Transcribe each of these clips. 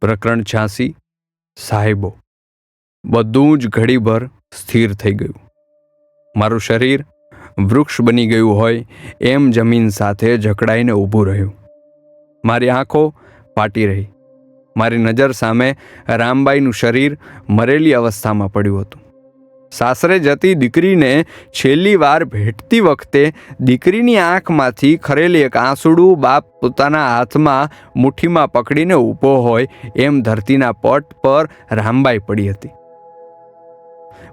પ્રકરણ 86 સાહેબો. બધું જ ઘડીભર સ્થિર થઈ ગયું. મારું શરીર વૃક્ષ બની ગયું હોય એમ જમીન સાથે જકડાઈને ઊભું રહ્યું. મારી આંખો ફાટી રહી. મારી નજર સામે રામબાઈનું શરીર મરેલી અવસ્થામાં પડ્યું હતું. સાસરે જતી દીકરીને છેલ્લી વાર ભેટતી વખતે દીકરીની આંખમાંથી ખરેલી એક આંસુડું બાપ પોતાના હાથમાં મુઠ્ઠીમાં પકડીને ઊભો હોય એમ ધરતીના પટ પર રામબાઈ પડી હતી.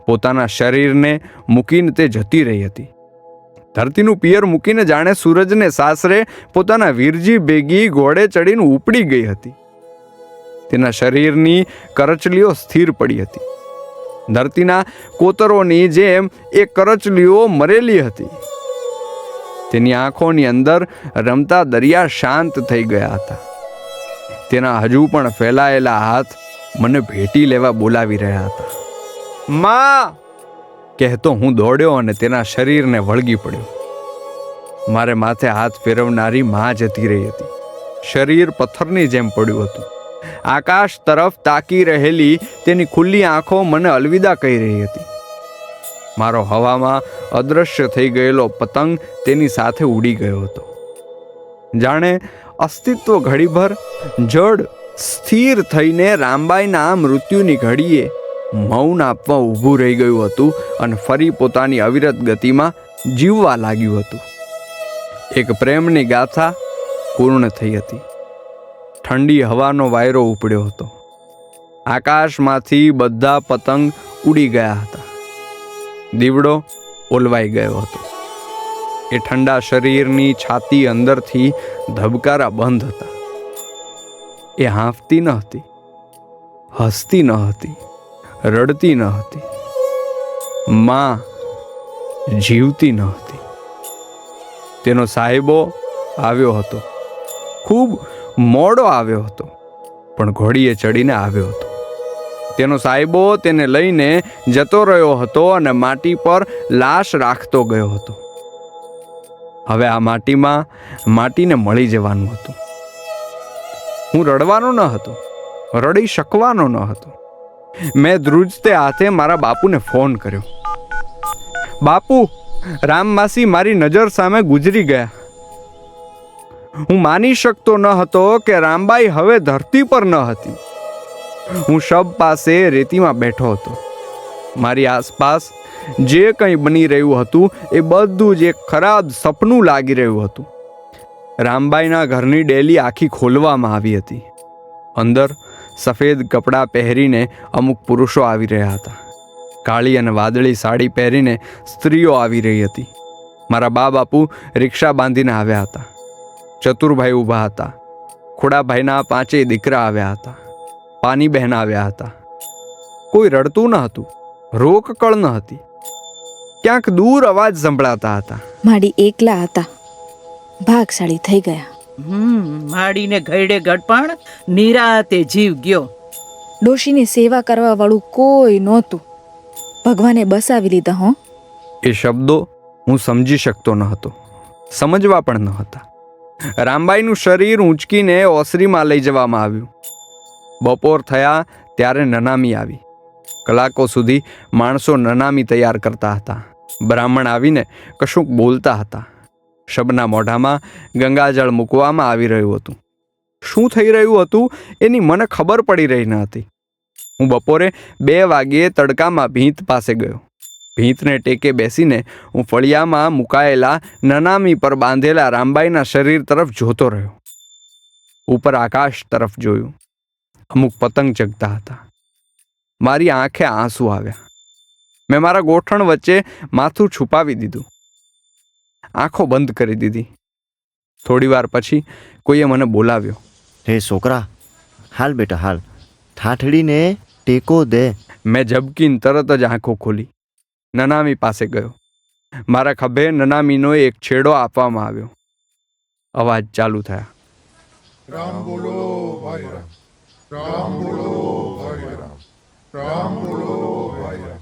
પોતાના શરીરને મૂકીને તે જતી રહી હતી. ધરતીનું પિયર મૂકીને જાણે સૂરજને સાસરે પોતાના વીરજી ભેગી ઘોડે ચડીને ઉપડી ગઈ હતી. તેના શરીરની કરચલીઓ સ્થિર પડી હતી. ધરતીના કોતરોની જેમ એ કરચલીઓ મરેલી હતી. તેની આંખોની અંદર રમતા દરિયા શાંત થઈ ગયા હતા. તેના હજુ પણ ફેલાયેલા હાથ મને ભેટી લેવા બોલાવી રહ્યા હતા. માં કહેતો હું દોડ્યો અને તેના શરીરને વળગી પડ્યો. મારે માથે હાથ ફેરવનારી માં જતી રહી હતી. શરીર પથ્થરની જેમ પડ્યું હતું. આકાશ તરફ તાકી રહેલી તેની ખુલ્લી આંખો મને અલવિદા કહી રહી હતી. મારો હવામાં અદૃશ્ય થઈ ગયેલો પતંગ તેની સાથે ઉડી ગયો હતો. જાણે અસ્તિત્વ ઘડીભર જડ સ્થિર થઈને રામબાઈના મૃત્યુની ઘડીએ મૌન આપવા ઊભું રહી ગયું હતું અને ફરી પોતાની અવિરત ગતિમાં જીવવા લાગ્યું હતું. એક પ્રેમની ગાથા પૂર્ણ થઈ હતી. ઠંડી હવાનો વાયરો ઉપડ્યો હતો. આકાશમાંથી બધા પતંગ ઉડી ગયા હતા. દીવડો ઓલવાઈ ગયો હતો. એ ઠંડા શરીરની છાતી અંદરથી ધબકારા બંધ હતા. એ હાંફતી ન હતી, હસતી ન હતી, રડતી ન હતી. માં જીવતી ન હતી. તેનો સાહેબો આવ્યો હતો. ખૂબ મોડો આવ્યો હતો, પણ ઘોડીએ ચડીને આવ્યો હતો. તેનો સાહેબો તેને લઈને જતો રહ્યો હતો અને માટી પર લાશ રાખતો ગયો હતો. હવે આ માટીમાં માટીને મળી જવાનું હતું. હું રડવાનો ન હતો, રડી શકવાનો ન હતો. મેં ધ્રુજતે હાથે મારા બાપુને ફોન કર્યો. બાપુ, રામમાસી મારી નજર સામે ગુજરી ગયા. હું માની શકતો ન હતો કે રામબાઈ હવે ધરતી પર ન હતી. હું શબ પાસે રેતીમાં બેઠો હતો. મારી આસપાસ જે કંઈ બની રહ્યું હતું એ બધું જ એક ખરાબ સપનું લાગી રહ્યું હતું. રામબાઈના ઘરની ડેલી આખી ખોલવામાં આવી હતી. અંદર સફેદ કપડાં પહેરીને અમુક પુરુષો આવી રહ્યા હતા. કાળી અને વાદળી સાડી પહેરીને સ્ત્રીઓ આવી રહી હતી. મારા બા બાપુ રિક્ષા બાંધીને આવ્યા હતા. ચતુરભાઈ ઊભા હતા. ખોડાભાઈના 5 દીકરા આવ્યા હતા. પાની બહેન આવ્યા હતા. કોઈ રડતું ન હતું, રોકકળ ન હતી. ક્યાંક દૂર અવાજ સંભળાતા હતા. માડી એકલા હતા, ભાગશાળી થઈ ગયા. માડીને ઘરડે ગડપણ નિરાતે જીવ ગયો. ડોશીની સેવા કરવા વાળું કોઈ નહોતું. ભગવાને બસાવી લીધા. હો, એ શબ્દો હું સમજી શકતો ન હતો, સમજવા પણ ન હતા. રામબાઈનું શરીર ઊંચકીને ઓસરીમાં લઈ જવામાં આવ્યું. બપોર થયા ત્યારે નનામી આવી. કલાકો સુધી માણસો નનામી તૈયાર કરતા હતા. બ્રાહ્મણ આવીને કશુંક બોલતા હતા. શબના મોઢામાં ગંગાજળ મૂકવામાં આવી રહ્યું હતું. શું થઈ રહ્યું હતું એની મને ખબર પડી રહી ન હતી. હું બપોરે 2 વાગ્યે તડકામાં ભીંત પાસે ગયો. ભીંતને ટેકે બેસીને હું ફળિયામાં મુકાયેલા નનામી પર બાંધેલા રામબાઈના શરીર તરફ જોતો રહ્યો. ઉપર આકાશ તરફ જોયું. અમુક પતંગ ચગતા હતા. મારી આંખે આંસુ આવ્યા. મેં મારા ગોઠણ વચ્ચે માથું છુપાવી દીધું. આંખો બંધ કરી દીધી. થોડી વાર પછી કોઈએ મને બોલાવ્યો. હે છોકરા, હાલ બેટા હાલ, ઠાઠડીને ટેકો દે. મેં ઝબકીને તરત જ આંખો ખોલી. નનામી પાસે ગયો. મારા ખભે નનામીનો એક છેડો આપવામાં આવ્યો. અવાજ ચાલુ થયા. રામ બોલો ભાઈ રામ, રામ બોલો ભાઈ રામ, રામ બોલો ભાઈ રામ.